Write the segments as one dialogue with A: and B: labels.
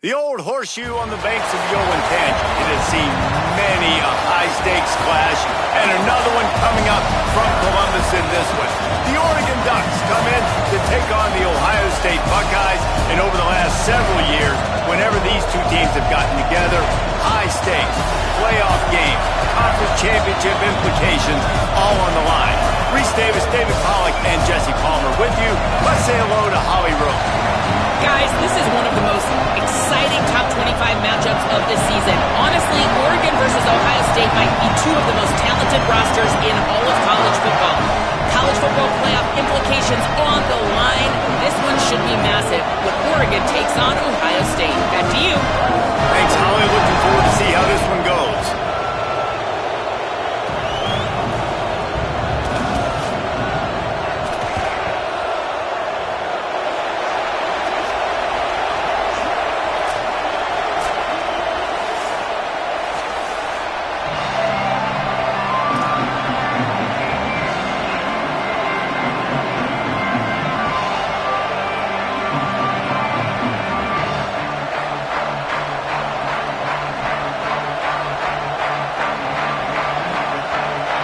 A: The old horseshoe on the banks of the Owen Tangent. It has seen many a high-stakes clash, and another one coming up from Columbus in this one. The Oregon Ducks come in to take on the Ohio State Buckeyes, and over the last several years, whenever these two teams have gotten together, high-stakes, playoff games, conference championship implications, all on the line. Reese Davis, David Pollack, and Jesse Palmer with you. Let's say hello to Holly Rowe.
B: Guys, this is one of the most exciting top 25 matchups of the season. Honestly, Oregon versus Ohio State might be two of the most talented rosters in all of college football. College football playoff implications on the line. This one should be massive when Oregon takes on Ohio State. Back to you.
A: Thanks, Holly. Looking forward to see how this one goes.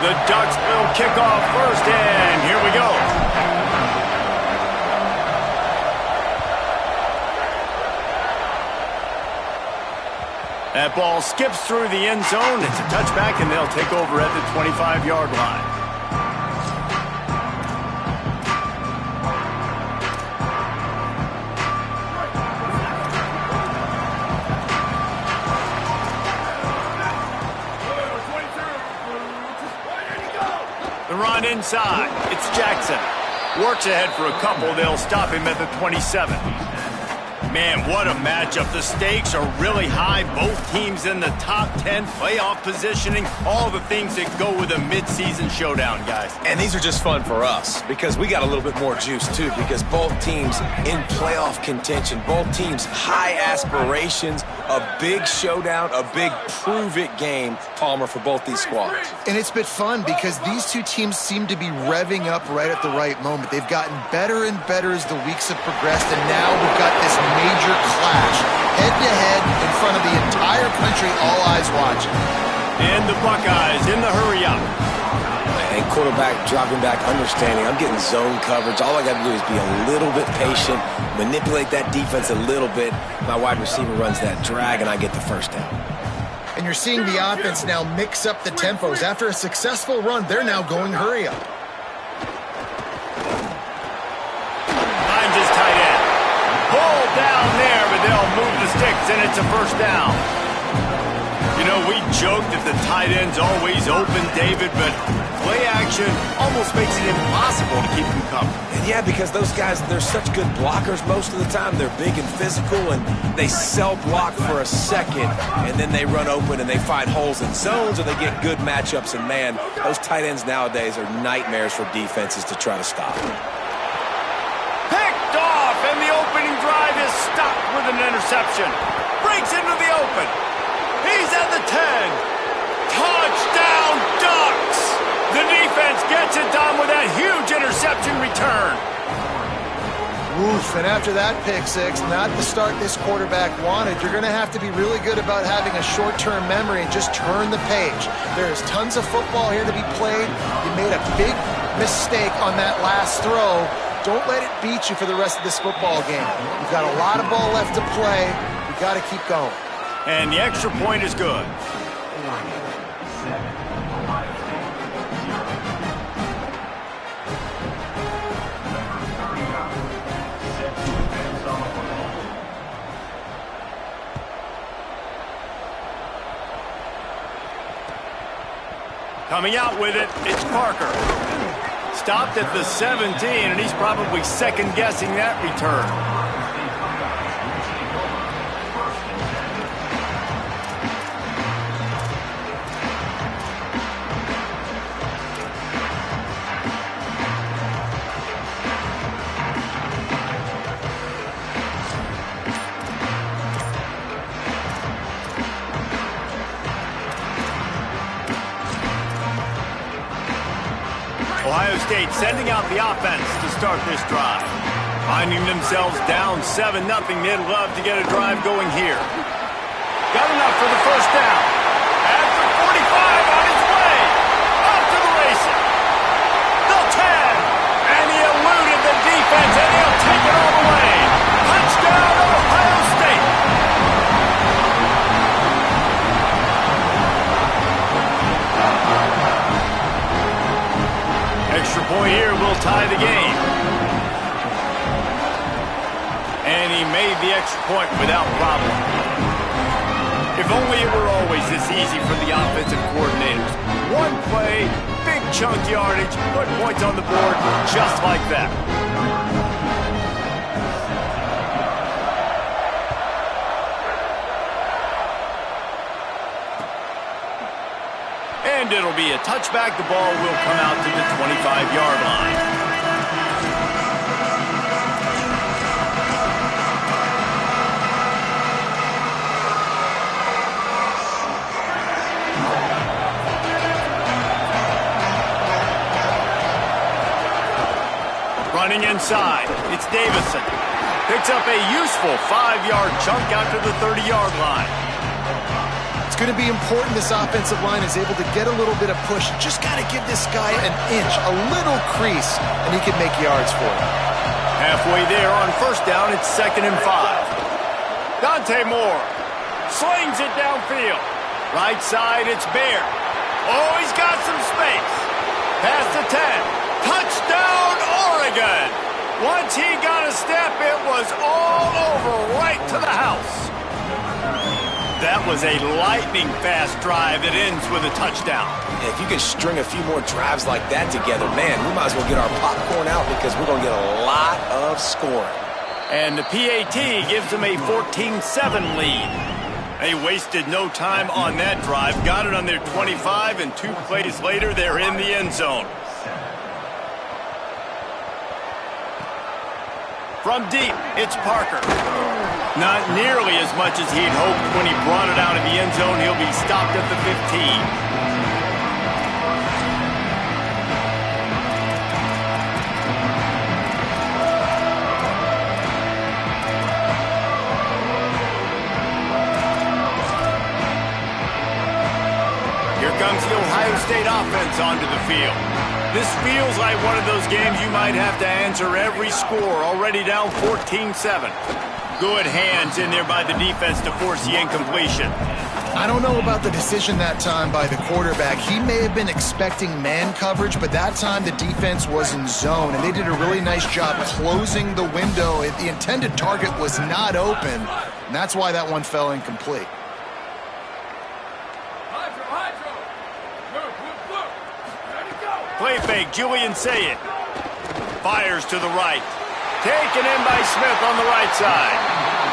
A: The Ducks will kick off first, and here we go. That ball skips through the end zone. It's a touchback, and they'll take over at the 25-yard line. The run inside. It's Jackson. Works ahead for a couple. They'll stop him at the 27. Man, what a matchup. The stakes are really high. Both teams in the top 10, playoff positioning, all the things that go with a midseason showdown, guys.
C: And these are just fun for us because we got a little bit more juice, too, because both teams in playoff contention, both teams high aspirations, a big showdown, a big prove-it game, Palmer, for both these squads.
D: And it's been fun because these two teams seem to be revving up right at the right moment. They've gotten better and better as the weeks have progressed, and now we've got this major clash, head-to-head in front of the entire country, all eyes watching.
A: And the Buckeyes in the hurry-up.
C: And quarterback dropping back, understanding I'm getting zone coverage. All I got to do is be a little bit patient, manipulate that defense a little bit. My wide receiver runs that drag, and I get the first down.
D: And you're seeing the offense now mix up the tempos. After a successful run, they're now going hurry-up.
A: Finds his tight end. Pull down there, but they'll move the sticks, and it's a first down. You know, we joke that the tight end's always open, David, but play action almost makes it impossible to keep them covered.
C: And yeah, because those guys, they're such good blockers most of the time. They're big and physical, and they cell block for a second, and then they run open and they find holes in zones, or they get good matchups. And man, those tight ends nowadays are nightmares for defenses to try to stop.
A: Picked off, and the opening drive is stopped with an interception. Breaks into the open. He's at the 10. Touchdown, Ducks! The defense gets it done with that huge interception return.
D: Oof, and after that pick six, not the start this quarterback wanted. You're going to have to be really good about having a short-term memory and just turn the page. There is tons of football here to be played. You made a big mistake on that last throw. Don't let it beat you for the rest of this football game. You've got a lot of ball left to play. You've got to keep going.
A: And the extra point is good. Coming out with it, it's Parker. Stopped at the 17, and he's probably second-guessing that return. Ohio State sending out the offense to start this drive. Finding themselves down 7-0, they'd love to get a drive going here. Got enough for the first down. At the 45 on his way. Off to the races. The 10. And he eluded the defense, and he'll take it all the way. Touchdown, Ohio State. Extra point here will tie the game. And he made the extra point without problem. If only it were always this easy for the offensive coordinators. One play, big chunk yardage, put points on the board just like that. And it'll be a touchback. The ball will come out to the 25-yard line. Running inside, it's Davison. Picks up a useful 5-yard chunk out to the 30-yard line.
D: It's going to be important this offensive line is able to get a little bit of push. Just got to give this guy an inch, a little crease, and he can make yards for it.
A: Halfway there on first down, it's 2nd and 5. Dante Moore slings it downfield. Right side, it's Bear. Oh, he's got some space. Past the 10. Touchdown, Oregon! Once he got a step, it was all over right to the house. That was a lightning-fast drive that ends with a touchdown.
C: If you can string a few more drives like that together, man, we might as well get our popcorn out because we're going to get a lot of scoring.
A: And the PAT gives them a 14-7 lead. They wasted no time on that drive, got it on their 25, and 2 plays later, they're in the end zone. From deep, it's Parker. Not nearly as much as he'd hoped when he brought it out of the end zone. He'll be stopped at the 15. Here comes the Ohio State offense onto the field. This feels like one of those games you might have to answer every score, already down 14-7. Good hands in there by the defense to force the incompletion.
D: I don't know about the decision that time by the quarterback. He may have been expecting man coverage, but that time the defense was in zone, and they did a really nice job closing the window. The intended target was not open, and that's why that one fell incomplete.
A: Play fake, Julian Sayet. Fires to the right. Taken in by Smith on the right side.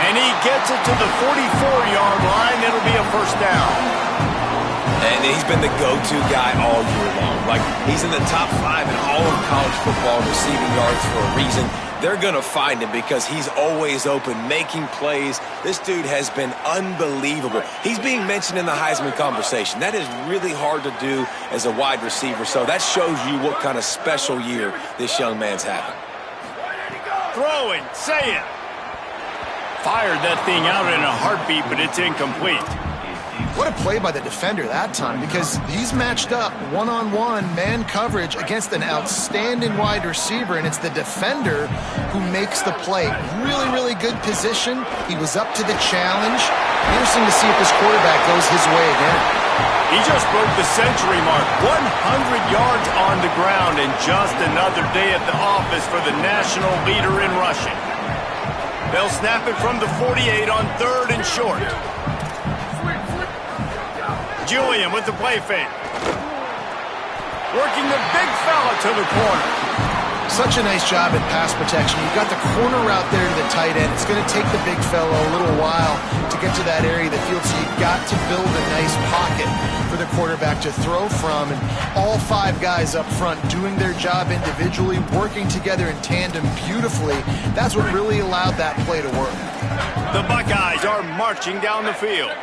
A: And he gets it to the 44-yard line. It'll be a first down.
C: And he's been the go-to guy all year long. Like, he's in the top 5 in all of college football receiving yards for a reason. They're going to find him because he's always open, making plays. This dude has been unbelievable. He's being mentioned in the Heisman conversation. That is really hard to do as a wide receiver, so that shows you what kind of special year this young man's having.
A: Throwing, say it. Fired that thing out in a heartbeat, but it's incomplete.
D: What a play by the defender that time, because he's matched up one-on-one man coverage against an outstanding wide receiver, and it's the defender who makes the play. Really, really good position. He was up to the challenge. Interesting to see if this quarterback goes his way again.
A: He just broke the century mark. 100 yards on the ground, and just another day at the office for the national leader in rushing. They'll snap it from the 48 on 3rd and short. Julian with the play fake. Working the big fella to the corner.
D: Such a nice job in pass protection. You've got the corner route there to the tight end. It's going to take the big fella a little while to get to that area of the field, so you've got to build a nice pocket for the quarterback to throw from. And all 5 guys up front doing their job individually, working together in tandem beautifully. That's what really allowed that play to work.
A: The Buckeyes are marching down the field.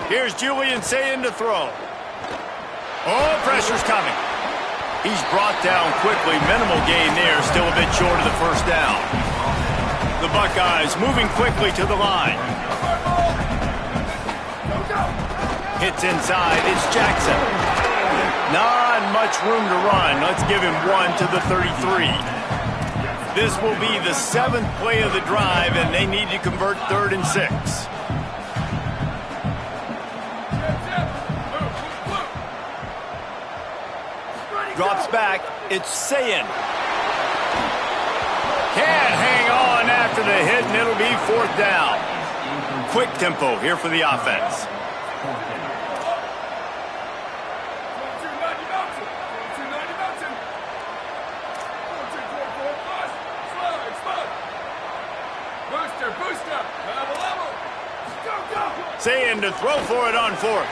A: Here's Julian Sayin to throw. Oh, pressure's coming. He's brought down quickly. Minimal gain there. Still a bit short of the first down. The Buckeyes moving quickly to the line. Hits inside. It's Jackson. Not much room to run. Let's give him one to the 33. This will be the 7th play of the drive, and they need to convert 3rd and 6. Drops back. It's Sayin. Can't hang on after the hit, and it'll be 4th down. Quick tempo here for the offense. Sayin to throw for it on 4th.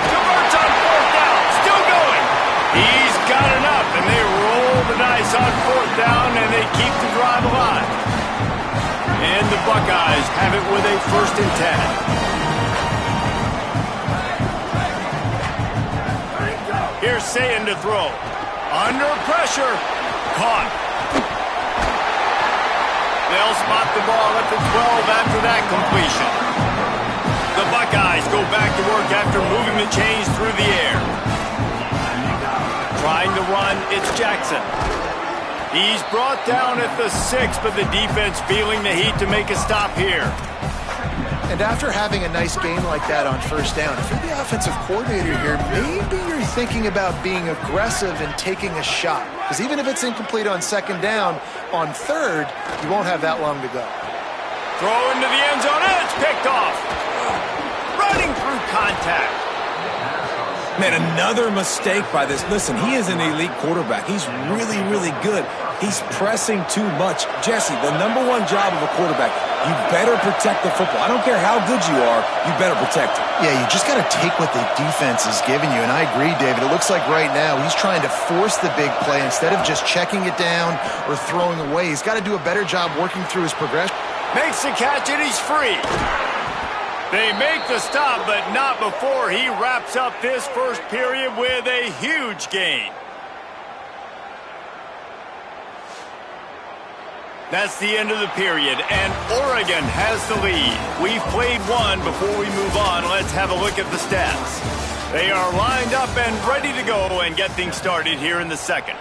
A: Converts on 4th down. Still going. He's got enough, and they roll the dice on 4th down, and they keep the drive alive. And the Buckeyes have it with a 1st and 10. Here's Sayin to throw. Under pressure. Caught. They'll spot the ball at the 12 after that completion. The Buckeyes go back to work after moving the chains through the air. Trying to run, it's Jackson. He's brought down at the 6, but the defense feeling the heat to make a stop here.
D: And after having a nice game like that on 1st down, if you're the offensive coordinator here, maybe you're thinking about being aggressive and taking a shot. Because even if it's incomplete on 2nd down, on 3rd, you won't have that long to go.
A: Throw into the end zone, and it's picked off. Running through contact.
C: Man, another mistake by this. Listen, he is an elite quarterback. He's really, really good. He's pressing too much. Jesse, the #1 job of a quarterback, you better protect the football. I don't care how good you are, you better protect it.
D: Yeah, you just got to take what the defense is giving you, and I agree, David. It looks like right now he's trying to force the big play instead of just checking it down or throwing away. He's got to do a better job working through his progression.
A: Makes the catch, and he's free. They make the stop, but not before he wraps up this first period with a huge gain. That's the end of the period, and Oregon has the lead. We've played one. Before we move on, let's have a look at the stats. They are lined up and ready to go and get things started here in the 2nd.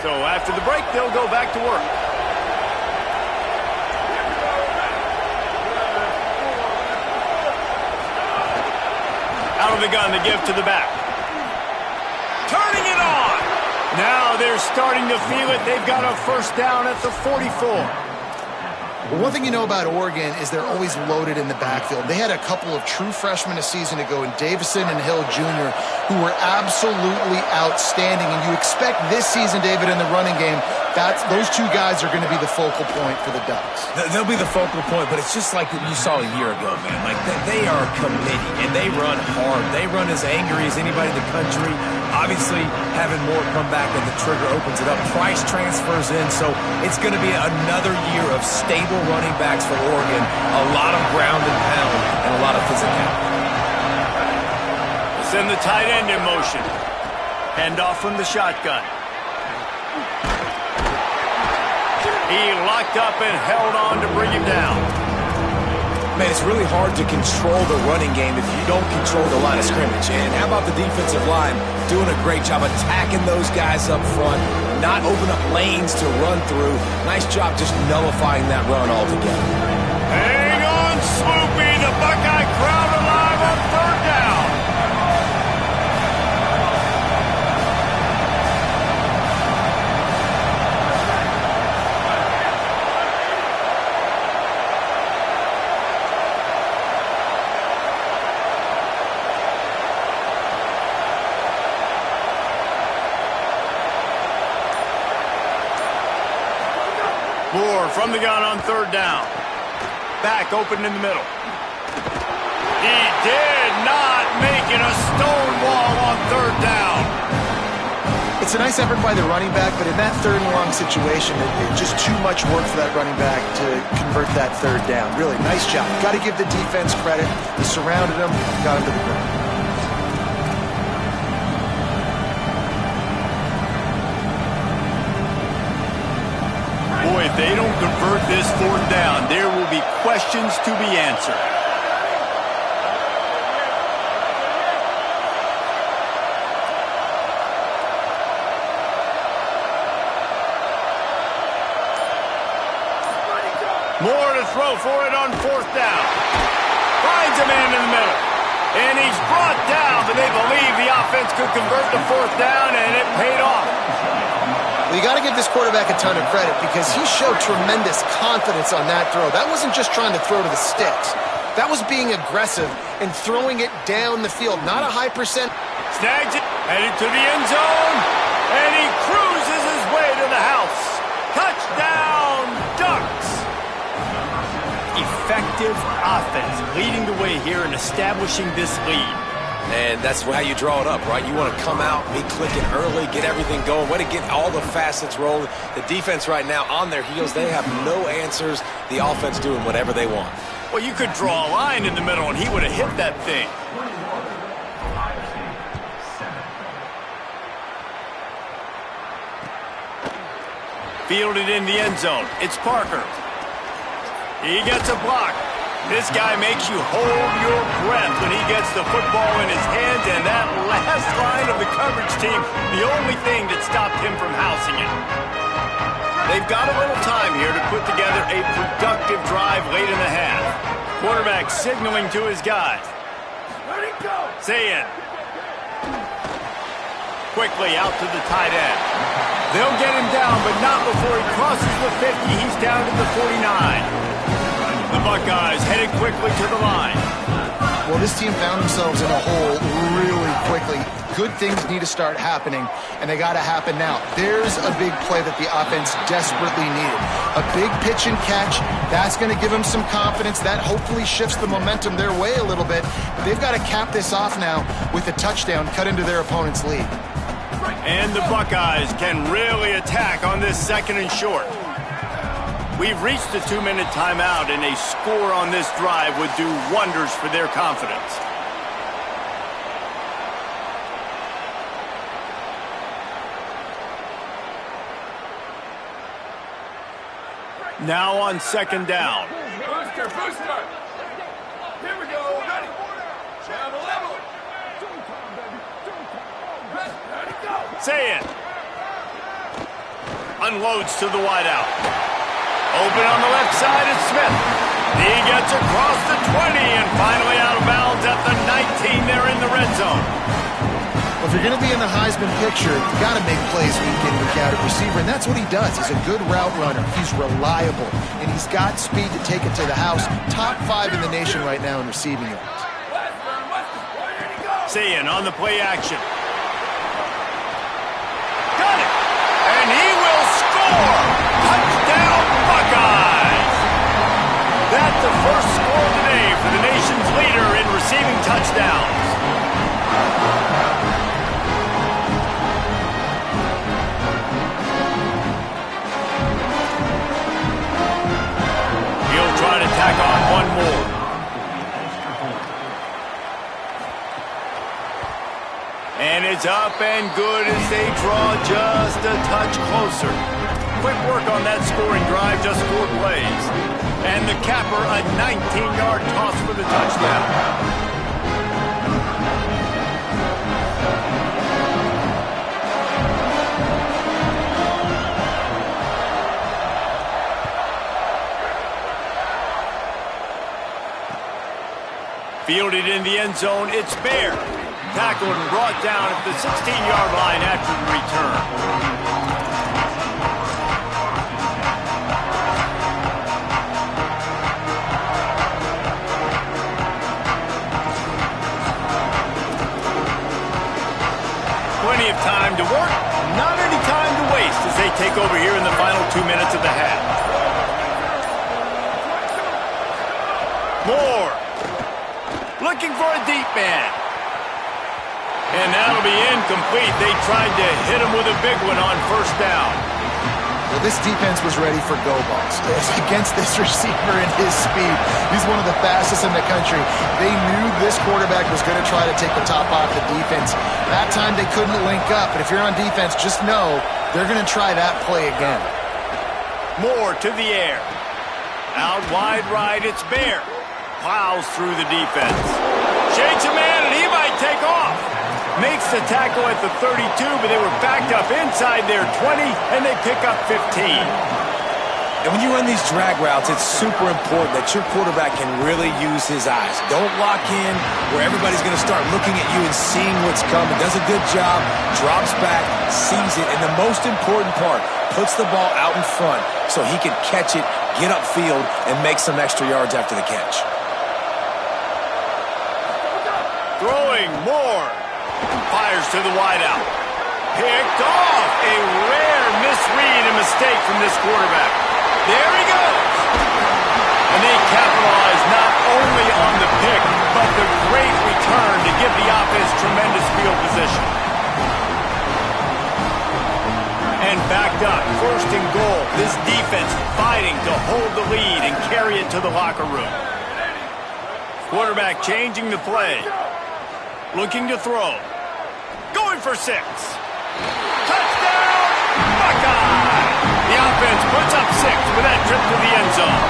A: So after the break, they'll go back to work. Out of the gun, the give to the back. Turning it on. Now they're starting to feel it. They've got a 1st down at the 44.
D: Well, one thing you know about Oregon is they're always loaded in the backfield. They had a couple of true freshmen a season ago in Davison and Hill Jr. who were absolutely outstanding. And you expect this season, David, in the running game, those 2 guys are going to be the focal point for the Ducks.
C: They'll be the focal point, but it's just like you saw a year ago, man. Like, they are committed, and they run hard. They run as angry as anybody in the country. Obviously, having more come back and the trigger opens it up. Price transfers in, so it's going to be another year of stable running backs for Oregon. A lot of ground and pound and a lot of physicality.
A: Send the tight end in motion. Hand off from the shotgun. He locked up and held on to bring him down.
C: Man, it's really hard to control the running game if you don't control the line of scrimmage. And how about the defensive line doing a great job attacking those guys up front, not open up lanes to run through. Nice job just nullifying that run altogether.
A: Hang on, Swoopy. The Buckeye crowd alive on 3rd down. Moore from the gun on 3rd down. Back open in the middle. He did not make it. A stone wall on 3rd down.
D: It's a nice effort by the running back, but in that third and long situation, it's just too much work for that running back to convert that third down. Really, nice job. Got to give the defense credit. They surrounded him, got him to the ground.
A: Boy, if they don't convert this fourth down, there will be questions to be answered. More to throw for it on fourth down. Finds a man in the middle. And he's brought down, but they believe the offense could convert the fourth down, and it paid off.
D: Well, you got to give this quarterback a ton of credit because he showed tremendous confidence on that throw. That wasn't just trying to throw to the sticks. That was being aggressive and throwing it down the field. Not a high percent.
A: Snags it, headed to the end zone, and he cruises his way to the house. Touchdown, Ducks! Effective offense leading the way here and establishing this lead.
C: And that's how you draw it up, right? You want to come out, be clicking early, get everything going, way to get all the facets rolling. The defense right now on their heels, they have no answers. The offense doing whatever they want.
A: Well, you could draw a line in the middle and he would have hit that thing. Fielded in the end zone. It's Parker. He gets a block. This guy makes you hold your breath when he gets the football in his hands, and that last line of the coverage team, the only thing that stopped him from housing it. They've got a little time here to put together a productive drive late in the half. Quarterback signaling to his guys. Ready, go! Say it. Quickly out to the tight end. They'll get him down, but not before he crosses the 50. He's down to the 49. The Buckeyes headed quickly to the line.
D: Well, this team found themselves in a hole really quickly. Good things need to start happening, and they got to happen now. There's a big play that the offense desperately needed. A big pitch and catch. That's going to give them some confidence. That hopefully shifts the momentum their way a little bit. But they've got to cap this off now with a touchdown cut into their opponent's lead.
A: And the Buckeyes can really attack on this second and short. We've reached the 2-minute timeout, and a score on this drive would do wonders for their confidence. Now on second down.
E: Booster, booster. Here we go. Ready. Channel level. Ready, go.
A: Say it. Unloads to the wideout. Open on the left side is Smith. He gets across the 20 and finally out of bounds at the 19. They're in the red zone.
D: Well, if you're going to be in the Heisman picture, you got to make plays week in, week out at receiver, and that's what he does. He's a good route runner. He's reliable, and he's got speed to take it to the house. Top 5 in the nation right now in receiving yards.
A: Sayin on the play action. Got it! And he will score! Touchdown, Buckeyes! That's the first score today for the nation's leader in receiving touchdowns. He'll try to tack on one more. And it's up and good as they draw just a touch closer. Quick work on that scoring drive, just 4 plays. And the capper, a 19-yard toss for the touchdown. Fielded in the end zone, it's Bear. Tackled and brought down at the 16-yard line after the return. Plenty of time to work, not any time to waste as they take over here in the final 2 minutes of the half. Moore looking for a deep man. And that'll be incomplete. They tried to hit him with a big one on first down.
D: Well, this defense was ready for go balls against this receiver and his speed. He's one of the fastest in the country. They knew this quarterback was going to try to take the top off the defense. That time they couldn't link up, but if you're on defense, just know they're going to try that play again.
A: Moore to the air. Out wide right, it's Bear. Plows through the defense. Shakes a man, and he might take off. Makes the tackle at the 32, but they were backed up inside their 20, and they pick up 15.
C: And when you run these drag routes, it's super important that your quarterback can really use his eyes. Don't lock in where everybody's going to start looking at you and seeing what's coming. Does a good job, drops back, sees it, and the most important part, puts the ball out in front so he can catch it, get upfield, and make some extra yards after the catch.
A: Throwing more. Fires to the wideout. Picked off. A rare misread and mistake from this quarterback. There he goes. And they capitalize not only on the pick, but the great return to give the offense tremendous field position. And backed up. First and goal. This defense fighting to hold the lead and carry it to the locker room. Quarterback changing the play. Looking to throw. Going for 6. Touchdown, Buckeye! The offense puts up 6 with that trip to the end zone.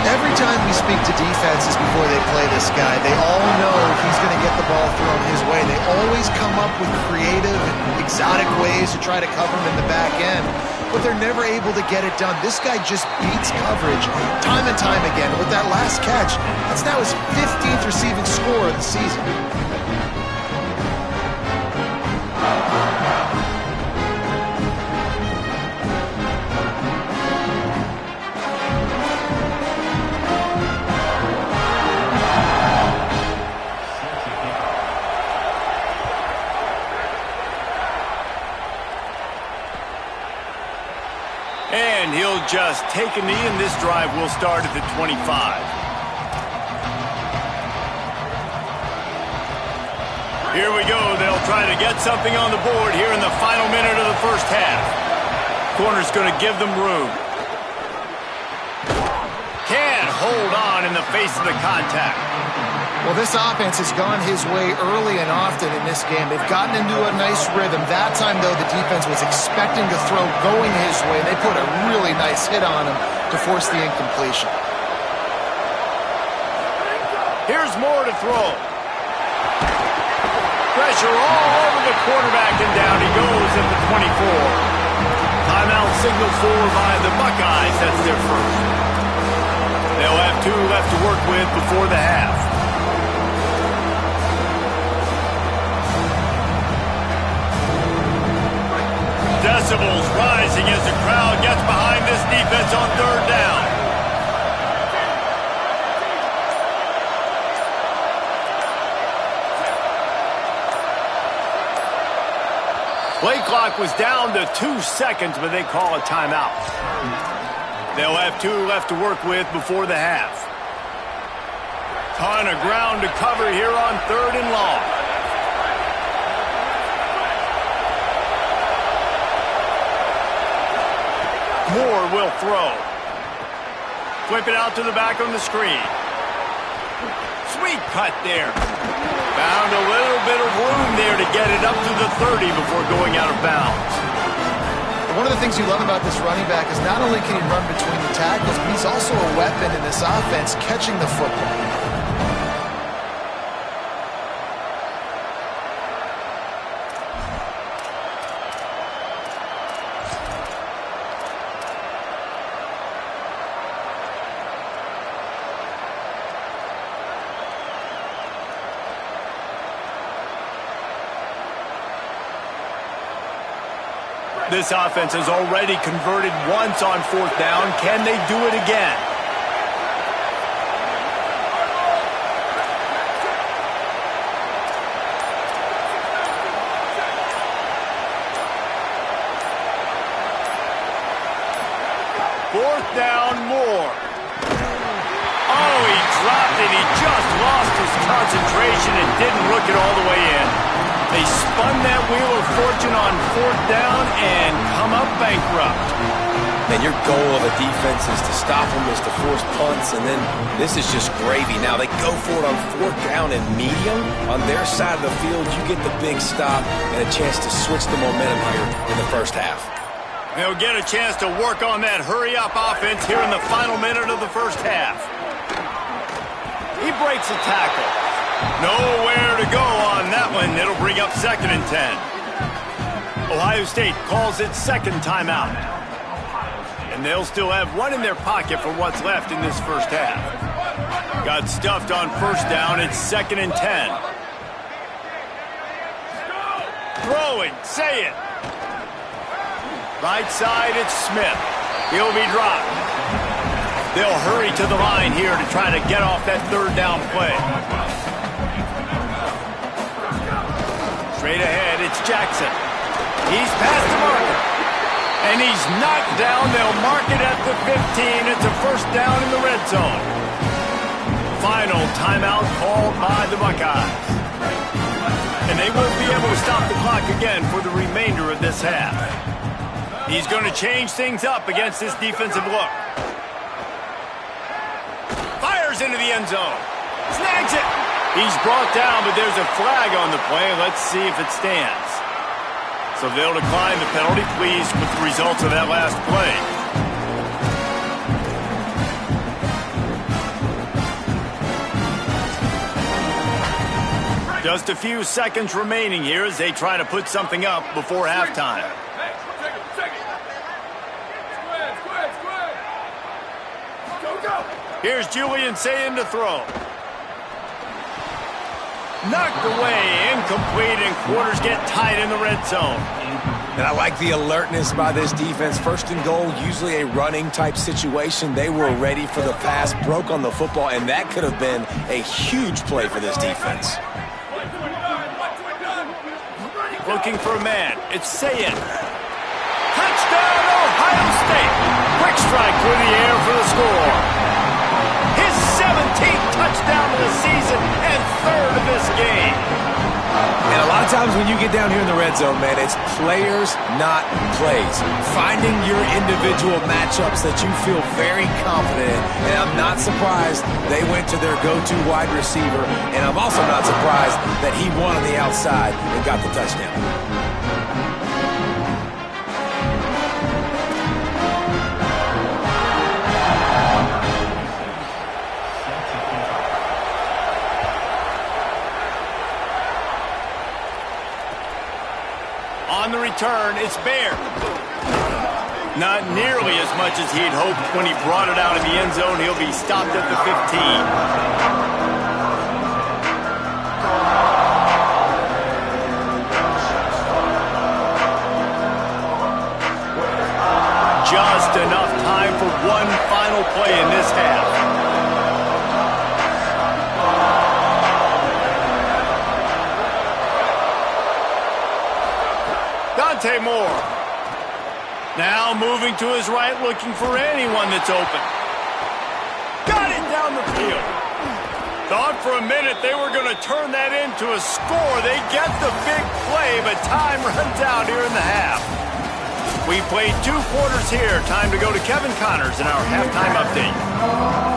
D: Every time we speak to defenses before they play this guy, they all know he's going to get the ball thrown his way. They always come up with creative and exotic ways to try to cover him in the back end, but they're never able to get it done. This guy just beats coverage time and time again. With that last catch, that's now his 15th receiving score of the season.
A: And he'll just take a knee, and this drive will start at the 25. Here we go. They'll try to get something on the board here in the final minute of the first half. Corner's going to give them room. Can't hold on in the face of the contact.
D: Well, this offense has gone his way early and often in this game. They've gotten into a nice rhythm. That time, though, the defense was expecting to throw going his way. They put a really nice hit on him to force the incompletion.
A: Here's Moore to throw. Pressure all over the quarterback, and down he goes at the 24. Timeout signaled for by the Buckeyes. That's their first. They'll have 2 left to work with before the half. Decibels rising as the crowd gets behind this defense on third down. Play clock was down to 2 seconds, but they call a timeout. They'll have 2 left to work with before the half. Ton of ground to cover here on third and long. Moore will throw. Flip it out to the back on the screen. Sweet cut there. Found a little bit of room there to get it up to the 30 before going out of bounds.
D: One of the things you love about this running back is not only can he run between the tackles, but he's also a weapon in this offense catching the football.
A: This offense has already converted once on fourth down. Can they do it again? Fourth down, Moore. Oh, he dropped it. He just lost his concentration and didn't look it all the way in. run that wheel of fortune on fourth down and come up bankrupt.
C: And your goal of a defense is to stop them, is to force punts, and then this is just gravy. Now they go for it on fourth down and medium. On their side of the field, you get the big stop and a chance to switch the momentum here in the first half.
A: They'll get a chance to work on that hurry-up offense here in the final minute of the first half. He breaks a tackle. Nowhere to go on that one. It'll bring up 2nd and 10. Ohio State calls its second timeout. And they'll still have one in their pocket for what's left in this first half. Got stuffed on first down. It's 2nd and 10. Throwing. Say it. Right side, it's Smith. He'll be dropped. They'll hurry to the line here to try to get off that third down play. Straight ahead, it's Jackson. He's past the marker. And he's knocked down. They'll mark it at the 15. It's a first down in the red zone. Final timeout called by the Buckeyes. And they won't be able to stop the clock again for the remainder of this half. He's going to change things up against this defensive look. Fires into the end zone. Snags it. He's brought down, but there's a flag on the play. Let's see if it stands. So they'll decline the penalty, pleased with the results of that last play. Just a few seconds remaining here as they try to put something up before halftime. Here's Julian Sayin to throw. Knocked away, incomplete, and quarters get tight in the red zone.
C: And I like the alertness by this defense. First and goal, usually a running type situation. They were ready for the pass, broke on the football, and that could have been a huge play for this defense.
A: Looking for a man. It's Sayin. Touchdown, Ohio State. Quick strike through the air for the score. His 17th touchdown of the season and third of this game.
C: And a lot of times when you get down here in the red zone, man, it's players, not plays. Finding your individual matchups that you feel very confident in. And I'm not surprised they went to their go-to wide receiver. And I'm also not surprised that he won on the outside and got the touchdown.
A: On the return, it's Baer. Not nearly as much as he'd hoped when he brought it out in the end zone. He'll be stopped at the 15. Just enough time for one final play in this half. Dante Moore. Now moving to his right, looking for anyone that's open. Got it down the field. Thought for a minute they were going to turn that into a score. They get the big play, but time runs out here in the half. We played 2 quarters here. Time to go to Kevin Connors in our halftime update.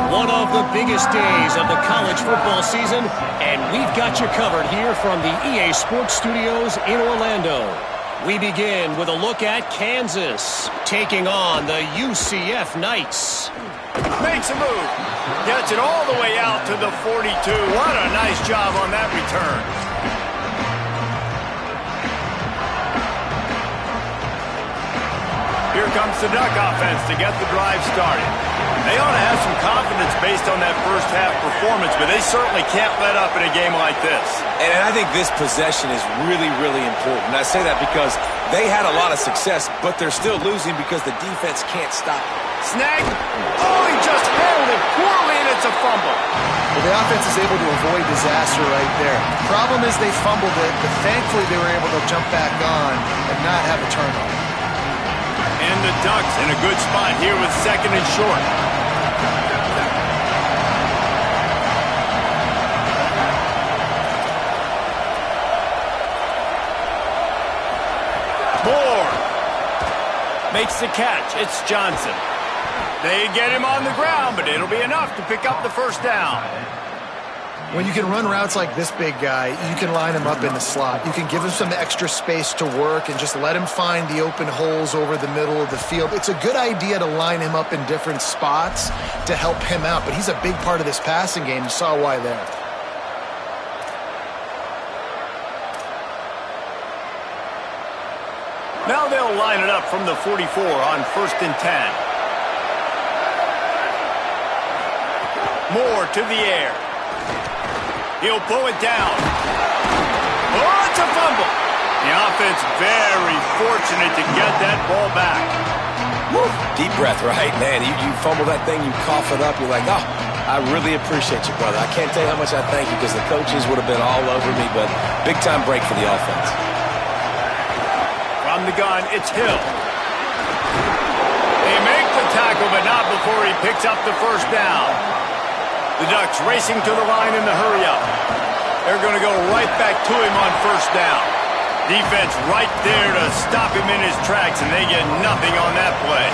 F: One of the biggest days of the college football season, and we've got you covered here from the EA Sports Studios in Orlando. We begin with a look at Kansas taking on the UCF Knights.
A: Makes a move. Gets it all the way out to the 42. What a nice job on that return. Here comes the Duck offense to get the drive started. They ought to have some confidence based on that first half performance, but they certainly can't let up in a game like this.
C: And I think this possession is really, really important. I say that because they had a lot of success, but they're still losing because the defense can't stop them.
A: Snag. Oh, he just handled it poorly, and it's a fumble.
D: Well, the offense is able to avoid disaster right there. Problem is they fumbled it, but thankfully they were able to jump back on and not have a turnover.
A: And the Ducks in a good spot here with second and short. Makes the catch. It's Johnson. They get him on the ground, but it'll be enough to pick up the first down.
D: When you can run routes like this big guy, you can line him up in the slot. You can give him some extra space to work and just let him find the open holes over the middle of the field. It's a good idea to line him up in different spots to help him out, but he's a big part of this passing game. You saw why there.
A: Now they'll line it up from the 44 on 1st and 10. Moore to the air. He'll pull it down. Oh, it's a fumble. The offense very fortunate to get that ball back.
C: Woo. Deep breath, right? Man, you fumble that thing, you cough it up, you're like, oh, I really appreciate you, brother. I can't tell you how much I thank you because the coaches would have been all over me, but big-time break for the offense.
A: From the gun, it's Hill. They make the tackle, but not before he picks up the first down. The Ducks racing to the line in the hurry-up. They're going to go right back to him on first down. Defense right there to stop him in his tracks, and they get nothing on that play.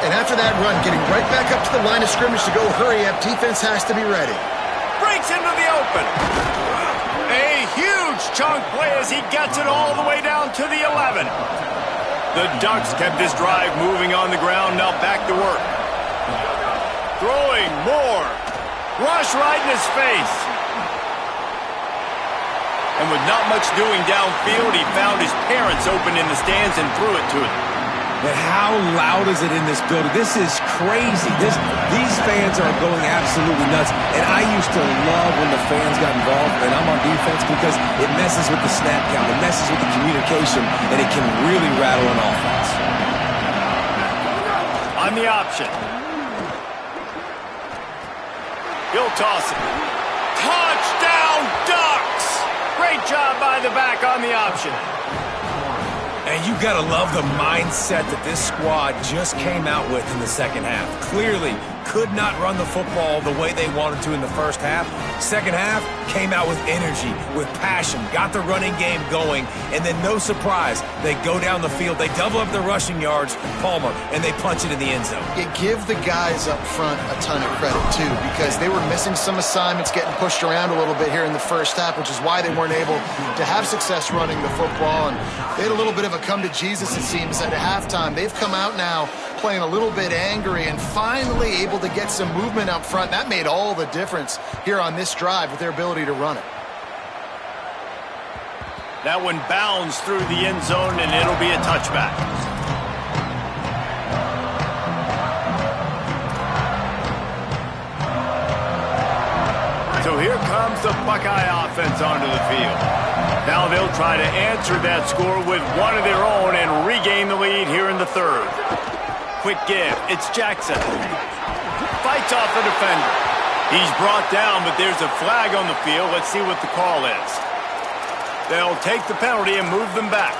D: And after that run, getting right back up to the line of scrimmage to go hurry-up, defense has to be ready.
A: Breaks into the open. A huge chunk play as he gets it all the way down to the 11. The Ducks kept this drive moving on the ground, now back to work. Throwing more. Rush right in his face. And with not much doing downfield, he found his parents open in the stands and threw it to them.
C: But how loud is it in this building? This is crazy. These fans are going absolutely nuts. And I used to love when the fans got involved, and I'm on defense, because it messes with the snap count. It messes with the communication, and it can really rattle an offense.
A: On the option. He'll toss it. Touchdown, Ducks! Great job by the back on the option.
C: And you got to love the mindset that this squad just came out with in the second half. Clearly could not run the football the way they wanted to in the first half. Second half came out with energy, with passion, got the running game going, and then no surprise, they go down the field, they double up their rushing yards, Palmer, and they punch it in the end zone.
D: You give the guys up front a ton of credit, too, because they were missing some assignments, getting pushed around a little bit here in the first half, which is why they weren't able to have success running the football. And they had a little bit of a come to Jesus, it seems, at halftime. They've come out now playing a little bit angry and finally able to get some movement up front. That made all the difference here on this drive with their ability to run it.
A: That one bounds through the end zone, and it'll be a touchback. So here comes the Buckeye offense onto the field. Now they'll try to answer that score with one of their own and regain the lead here in the third. Quick give. It's Jackson. Fights off the defender. He's brought down, but there's a flag on the field. Let's see what the call is. They'll take the penalty and move them back.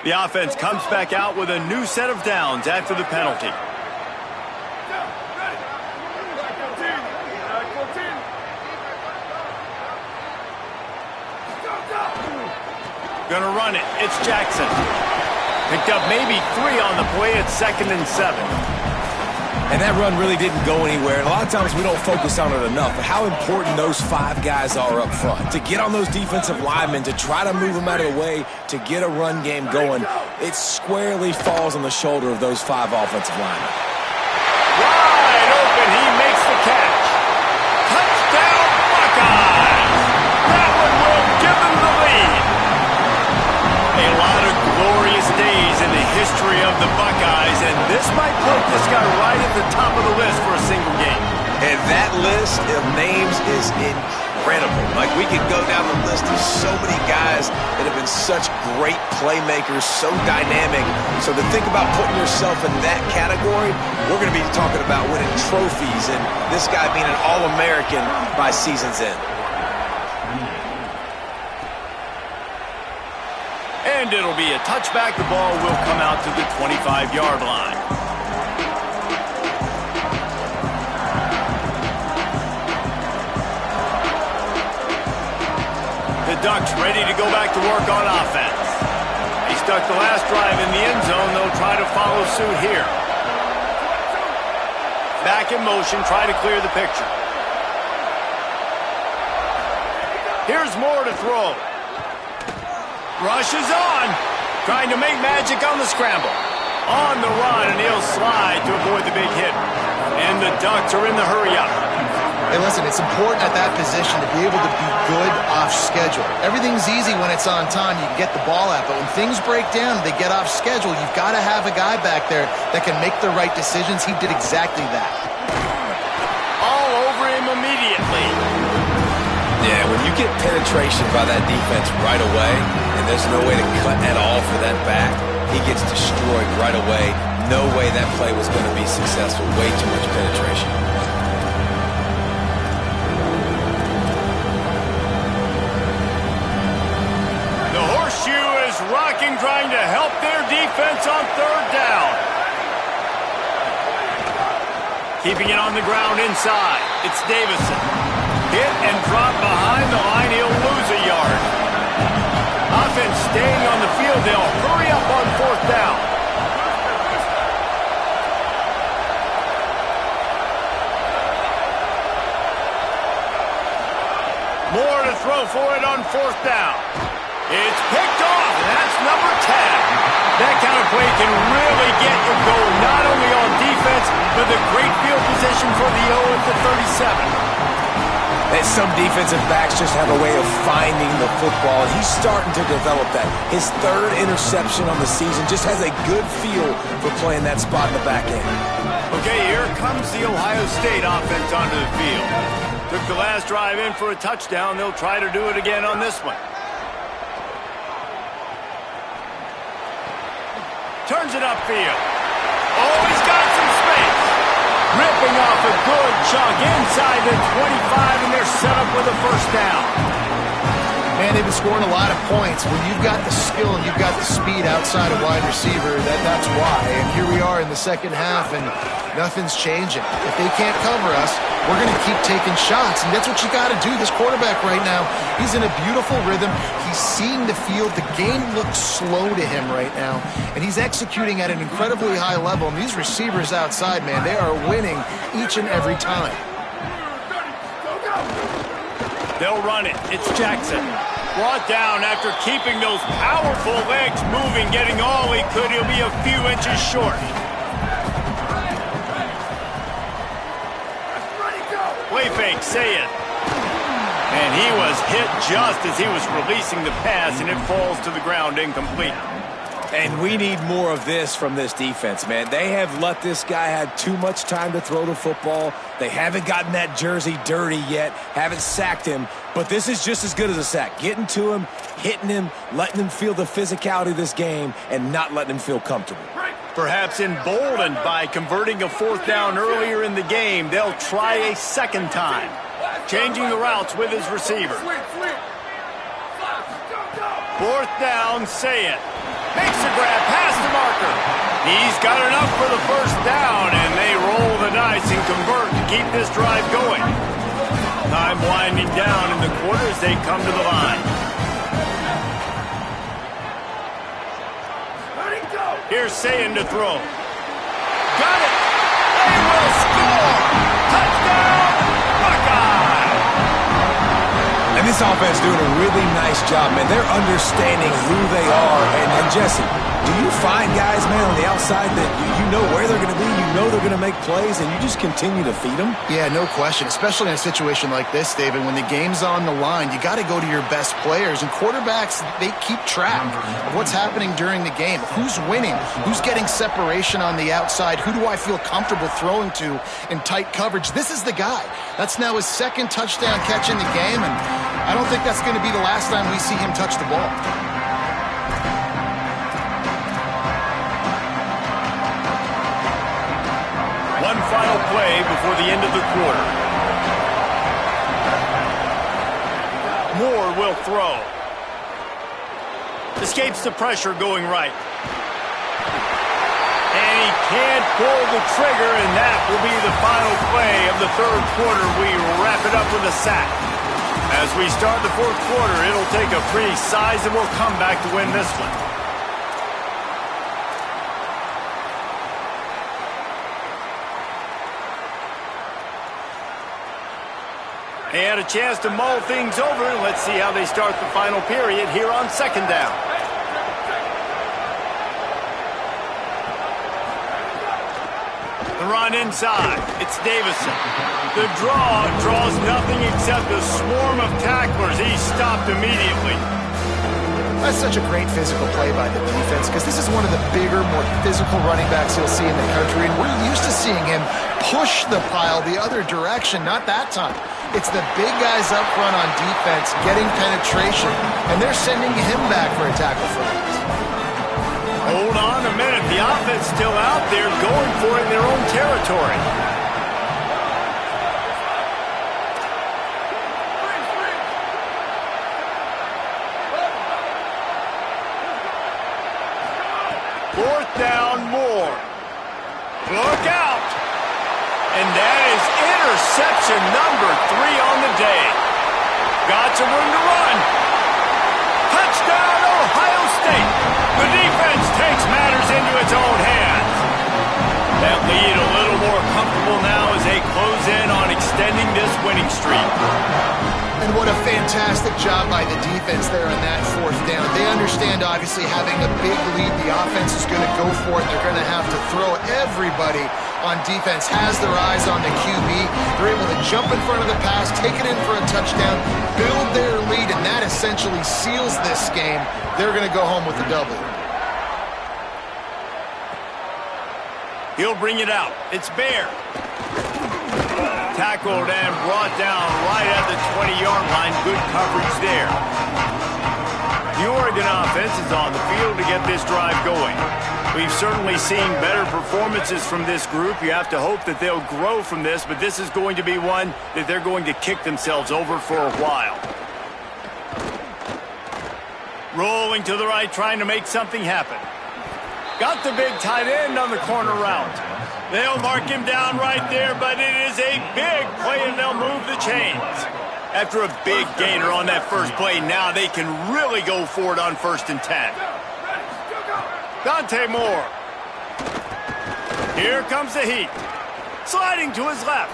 A: The offense comes back out with a new set of downs after the penalty. Gonna run it. It's Jackson. Picked up maybe 3 on the play at 2nd and 7.
C: And that run really didn't go anywhere. And a lot of times we don't focus on it enough. But how important those 5 guys are up front. To get on those defensive linemen, to try to move them out of the way, to get a run game going, it squarely falls on the shoulder of those 5 offensive linemen.
A: Wide open. He makes the catch. Touchdown, Buckeyes! That one will give them the lead. A lot of glorious days in the history of the Buckeyes, and this might put this guy right at the top of the list for a single game.
C: And that list of names is incredible. Like, we could go down the list of so many guys that have been such great playmakers, so dynamic. So to think about putting yourself in that category, we're going to be talking about winning trophies and this guy being an All-American by season's end.
A: And it'll be a touchback. The ball will come out to the 25-yard line. Ducks ready to go back to work on offense. He stuck the last drive in the end zone. They'll try to follow suit here. Back in motion, try to clear the picture. Here's Moore to throw. Rush is on. Trying to make magic on the scramble. On the run, and he'll slide to avoid the big hit. And the Ducks are in the hurry-up.
D: Hey, listen, it's important at that position to be able to be good off schedule. Everything's easy when it's on time. You can get the ball out. But when things break down, they get off schedule. You've got to have a guy back there that can make the right decisions. He did exactly that.
A: All over him immediately.
C: Yeah, when you get penetration by that defense right away, and there's no way to cut at all for that back, he gets destroyed right away. No way that play was going to be successful. Way too much penetration.
A: The horseshoe is rocking, trying to help their defense on third down. Keeping it on the ground inside. It's Davison. Hit and drop behind the line. He'll lose a yard. Offense staying on the field. They'll hurry up on fourth down. Moore to throw for it on fourth down. It's picked off, and that's number 10. That kind of play can really get you going, not only on defense, but the great field position for the O at the 37.
C: And some defensive backs just have a way of finding the football, and he's starting to develop that. His third interception on the season just has a good feel for playing that spot in the back end.
A: Okay, here comes the Ohio State offense onto the field. Took the last drive in for a touchdown. They'll try to do it again on this one. Turns it upfield. Oh, he's got some space. Ripping off a good chunk inside the 25, and they're set up with a first down.
D: Man, they've been scoring a lot of points. When you've got the skill and you've got the speed outside of wide receiver, that's why. And here we are in the second half, and nothing's changing. If they can't cover us, we're going to keep taking shots, and that's what you got to do. This quarterback right now, he's in a beautiful rhythm. He's seeing the field. The game looks slow to him right now, and he's executing at an incredibly high level. And these receivers outside, man, they are winning each and every time.
A: They'll run it. It's Jackson. Brought down after keeping those powerful legs moving, getting all he could. He'll be a few inches short. Play fake, say it. And he was hit just as he was releasing the pass, and it falls to the ground incomplete.
C: And we need more of this from this defense, man. They have let this guy have too much time to throw the football. They haven't gotten that jersey dirty yet, haven't sacked him. But this is just as good as a sack. Getting to him, hitting him, letting him feel the physicality of this game, and not letting him feel comfortable.
A: Perhaps emboldened by converting a fourth down earlier in the game, they'll try a second time. Changing the routes with his receiver. Fourth down, say it. Makes a grab past the marker. He's got enough for the first down, and they roll the dice and convert to keep this drive going. Time winding down in the quarter as they come to the line. Here's Sayin to throw. Got it! They will score! Touchdown, Buckeye!
C: And this offense doing a really nice job, man. They're understanding who they are. And Jesse, do you find guys, man, on the outside that you know where they're going to be, you know they're going to make plays, and you just continue to feed them?
D: Yeah, no question, especially in a situation like this, David. When the game's on the line, you got to go to your best players. And quarterbacks, they keep track of what's happening during the game. Who's winning? Who's getting separation on the outside? Who do I feel comfortable throwing to in tight coverage? This is the guy. That's now his second touchdown catch in the game, and I don't think that's going to be the last time we see him touch the ball.
A: One final play before the end of the quarter. Moore will throw. Escapes the pressure going right. And he can't pull the trigger, and that will be the final play of the third quarter. We wrap it up with a sack. As we start the fourth quarter, it'll take a pretty sizable comeback to win this one. They had a chance to mull things over. Let's see how they start the final period here on second down. The run inside. It's Davison. The draw draws nothing except a swarm of tacklers. He's stopped immediately.
D: That's such a great physical play by the defense because this is one of the bigger, more physical running backs you'll see in the country, and we're used to seeing him push the pile the other direction, not that time. It's the big guys up front on defense getting penetration, and they're sending him back for a tackle for loss.
A: Hold on a minute. The offense still out there going for it in their own territory. Fourth down, Moore. Look out. And that is interception number 3 on the day. Got some room to run. Touchdown, Ohio State. The defense takes matters into its own hands. That lead a little more comfortable now as they close in on extending this winning streak.
D: And what a fantastic job by the defense there on that fourth down. They understand, obviously, having a big lead. The offense is going to go for it. They're going to have to throw. Everybody on defense has their eyes on the QB. They're able to jump in front of the pass, take it in for a touchdown, build their lead, and that essentially seals this game. They're going to go home with the W.
A: He'll bring it out. It's Bear. Tackled and brought down right at the 20-yard line. Good coverage there. The Oregon offense is on the field to get this drive going. We've certainly seen better performances from this group. You have to hope that they'll grow from this, but this is going to be one that they're going to kick themselves over for a while. Rolling to the right, trying to make something happen. Got the big tight end on the corner route. They'll mark him down right there, but it is a big play, and they'll move the chains. After a big gainer on that first play, now they can really go for it on 1st and 10. Dante Moore. Here comes the heat. Sliding to his left.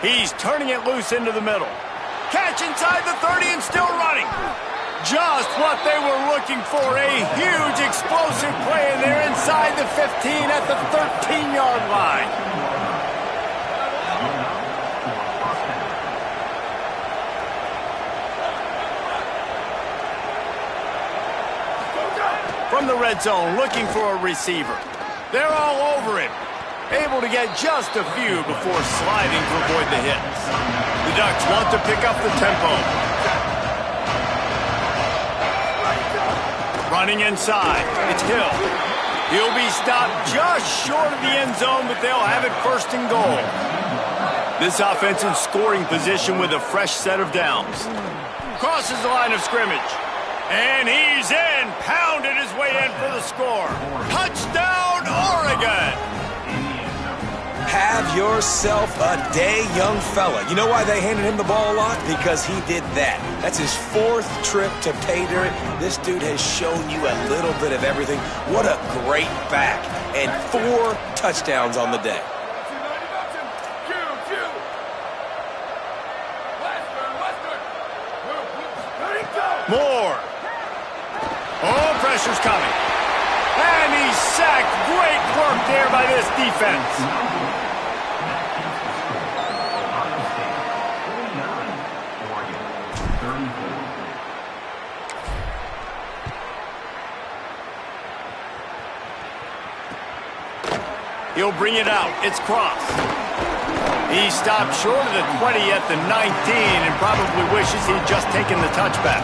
A: He's turning it loose into the middle. Catch inside the 30 and still running. Just what they were looking for. A huge explosive play, and they're inside the 15 at the 13-yard line. From the red zone, looking for a receiver. They're all over him. Able to get just a few before sliding to avoid the hits. The Ducks want to pick up the tempo. Running inside, it's Hill. He'll be stopped just short of the end zone, but they'll have it 1st and goal. This offense in scoring position with a fresh set of downs. Crosses the line of scrimmage. And he's in, pounded his way in for the score. Touchdown, Oregon!
C: Have yourself a day, young fella. You know why they handed him the ball a lot? Because he did that. That's his 4th trip to pay dirt. This dude has shown you a little bit of everything. What a great back. And 4 touchdowns on the day.
A: Moore. Oh, pressure's coming. And he's sacked. Great work there by this defense. He'll bring it out. It's Cross. He stopped short of the 20 at the 19 and probably wishes he'd just taken the touchback.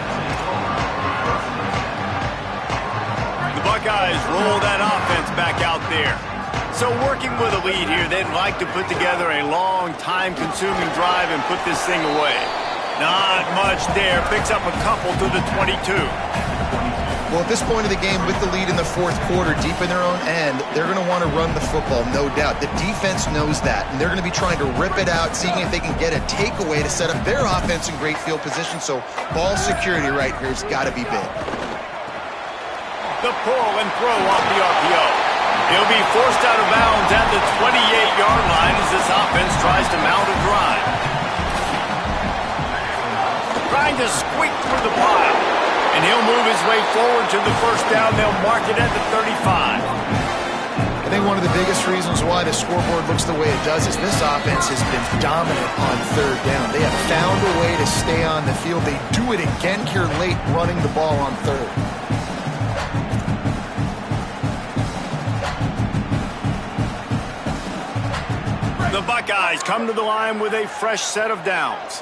A: The Buckeyes roll that offense back out there. So working with a lead here, they'd like to put together a long, time-consuming drive and put this thing away. Not much there. Picks up a couple to the 22.
D: Well, at this point of the game, with the lead in the fourth quarter, deep in their own end, they're going to want to run the football, no doubt. The defense knows that, and they're going to be trying to rip it out, seeing if they can get a takeaway to set up their offense in great field position. So ball security right here has got to be big.
A: The pull and throw off the RPO. He'll be forced out of bounds at the 28-yard line as this offense tries to mount a drive. Trying to squeak through the pile. And he'll move his way forward to the first down. They'll mark it at the 35.
D: I think one of the biggest reasons why the scoreboard looks the way it does is this offense has been dominant on third down. They have found a way to stay on the field. They do it again here late, running the ball on third.
A: The Buckeyes come to the line with a fresh set of downs.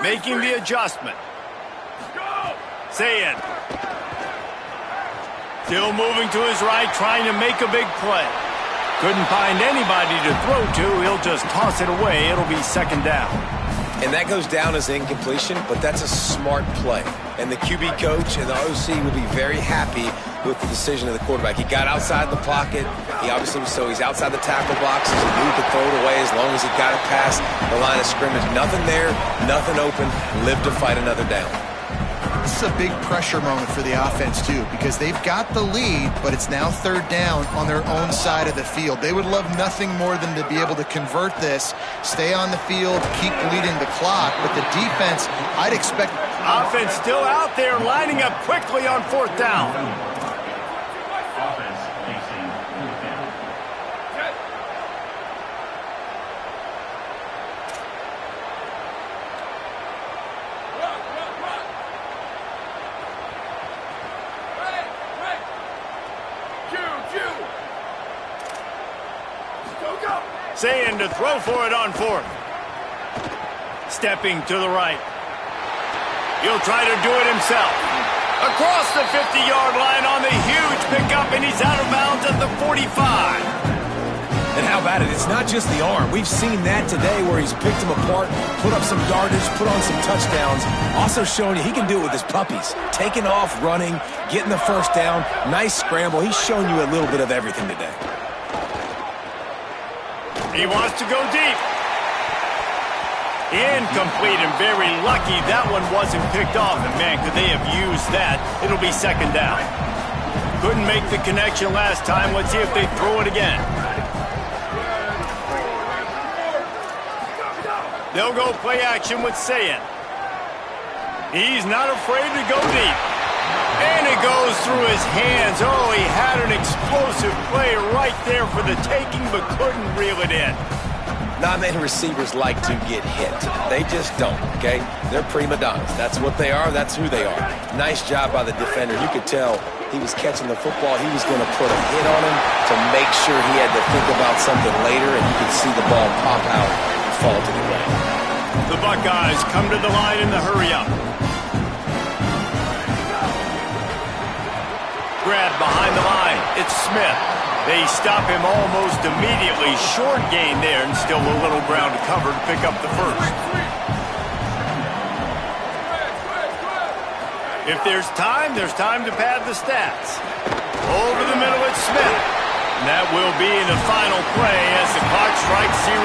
A: Making the adjustment. Sayin. Still moving to his right, trying to make a big play. Couldn't find anybody to throw to. He'll just toss it away. It'll be second down.
C: And that goes down as incompletion, but that's a smart play. And the QB coach and the OC will be very happy with the decision of the quarterback. He got outside the pocket. He obviously so he's outside the tackle boxes. He knew he could throw it away as long as he got it past the line of scrimmage. Nothing there, nothing open. Lived to fight another down.
D: This is a big pressure moment for the offense, too, because they've got the lead, but it's now third down on their own side of the field. They would love nothing more than to be able to convert this, stay on the field, keep bleeding the clock. But the defense, I'd expect...
A: Offense still out there, lining up quickly on fourth down.
G: Offense facing fourth down.
A: Sayin to throw for it on fourth. Stepping to the right. He'll try to do it himself. Across the 50-yard line on the huge pickup, and he's out of bounds at the 45.
C: And how about it? It's not just the arm. We've seen that today where he's picked them apart, put up some yardage, put on some touchdowns. Also showing you he can do it with his puppies. Taking off, running, getting the first down. Nice scramble. He's shown you a little bit of everything today.
A: He wants to go deep. Incomplete and very lucky that one wasn't picked off. And man, could they have used that? It'll be second down. Couldn't make the connection last time. Let's see if they throw it again. They'll go play action with Sayin. He's not afraid to go deep. And it goes through his hands. Oh, he had an explosive play right there for the taking, but couldn't reel it in.
C: Not many receivers like to get hit. They just don't, okay? They're prima donnas. That's what they are. That's who they are. Nice job by the defender. You could tell he was catching the football. He was going to put a hit on him to make sure he had to think about something later, and you could see the ball pop out and fall to the ground.
A: The Buckeyes come to the line in the hurry-up. Grab behind the line. It's Smith. They stop him almost immediately. Short gain there and still a little ground to cover to pick up the first. If there's time to pad the stats. Over the middle, it's Smith. And that will be the final play as the clock strikes 0.